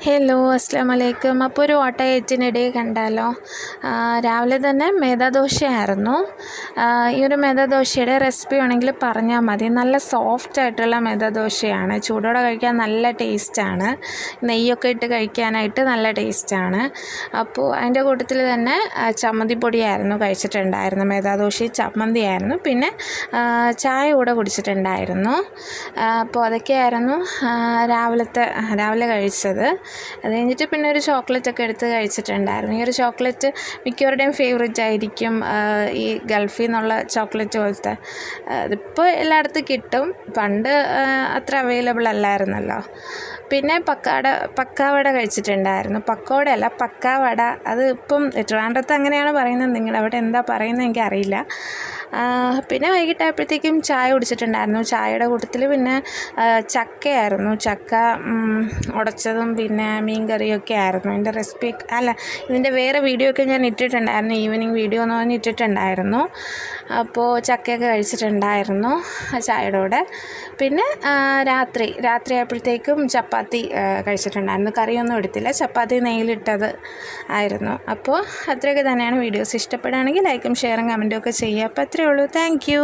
Hello അസ്സാം വലൈക്കും. അപ്പോൾ ഒരു ഓട്ടയറ്റിനിടെ കണ്ടാലോ. രാവിലെ തന്നെ മേധാദോശയായിരുന്നു. ഈ ഒരു മേധാദോശയുടെ റെസിപ്പി വേണമെങ്കിൽ പറഞ്ഞാൽ മതി. നല്ല സോഫ്റ്റ് ആയിട്ടുള്ള മേധാദോശയാണ്. ചൂടോടെ കഴിക്കാൻ നല്ല ടേസ്റ്റാണ്. നെയ്യൊക്കെ ഇട്ട് കഴിക്കാനായിട്ട് നല്ല ടേസ്റ്റാണ്. അപ്പോൾ അതിൻ്റെ കൂട്ടത്തിൽ തന്നെ ചമ്മന്തിപ്പൊടിയായിരുന്നു കഴിച്ചിട്ടുണ്ടായിരുന്നു. മേധാദോശയും ചമ്മന്തിയായിരുന്നു. പിന്നെ ചായ കൂടെ കുടിച്ചിട്ടുണ്ടായിരുന്നു. അപ്പോൾ അതൊക്കെയായിരുന്നു രാവിലെ കഴിച്ചത്. അത് കഴിഞ്ഞിട്ട് പിന്നെ ഒരു ചോക്ലേറ്റൊക്കെ എടുത്ത് കഴിച്ചിട്ടുണ്ടായിരുന്നു. ഈ ഒരു ചോക്ലേറ്റ് മിക്കവരുടെയും ഫേവറേറ്റ് ആയിരിക്കും. ഈ ഗൾഫിൽ നിന്നുള്ള ചോക്ലേറ്റ് പോലത്തെ അതിപ്പോൾ എല്ലായിടത്തും കിട്ടും. പണ്ട് അത്ര അവൈലബിൾ അല്ലായിരുന്നല്ലോ. പിന്നെ പക്കാവട കഴിച്ചിട്ടുണ്ടായിരുന്നു. പക്കോടയല്ല, പക്കാവട. അത് ഇപ്പം ട്രിവാൻഡ്രത്ത് അങ്ങനെയാണ് പറയുന്നത്. നിങ്ങളുടെ അവിടെ എന്താ പറയുന്നത് എനിക്കറിയില്ല. പിന്നെ വൈകിട്ടായപ്പോഴത്തേക്കും ചായ കുടിച്ചിട്ടുണ്ടായിരുന്നു. ചായയുടെ കൂട്ടത്തിൽ പിന്നെ ചക്കയായിരുന്നു. ചക്ക ഉടച്ചതും പിന്നെ മീൻ കറിയൊക്കെ ആയിരുന്നു. ഇതിൻ്റെ റെസിപ്പി ഇതിൻ്റെ വേറെ വീഡിയോ ഒക്കെ ഞാൻ ഇട്ടിട്ടുണ്ടായിരുന്നു. ഈവനിങ് വീഡിയോ എന്ന് പറഞ്ഞ് ഇട്ടിട്ടുണ്ടായിരുന്നു. അപ്പോൾ ചക്കയൊക്കെ കഴിച്ചിട്ടുണ്ടായിരുന്നു ചായയുടെ കൂടെ. പിന്നെ രാത്രി ആയപ്പോഴത്തേക്കും ചപ്പാത്തി കഴിച്ചിട്ടുണ്ടായിരുന്നു. കറിയൊന്നും എടുത്തില്ല, ചപ്പാത്തി നെയ്യിലിട്ടത് ആയിരുന്നു. അപ്പോൾ അത്രയൊക്കെ തന്നെയാണ്. വീഡിയോസ് ഇഷ്ടപ്പെടുകയാണെങ്കിൽ ലൈക്കും ഷെയറും കമൻറ്റും ഒക്കെ ചെയ്യുക. അപ്പോൾ അത്രയേ ഉള്ളൂ. Thank you.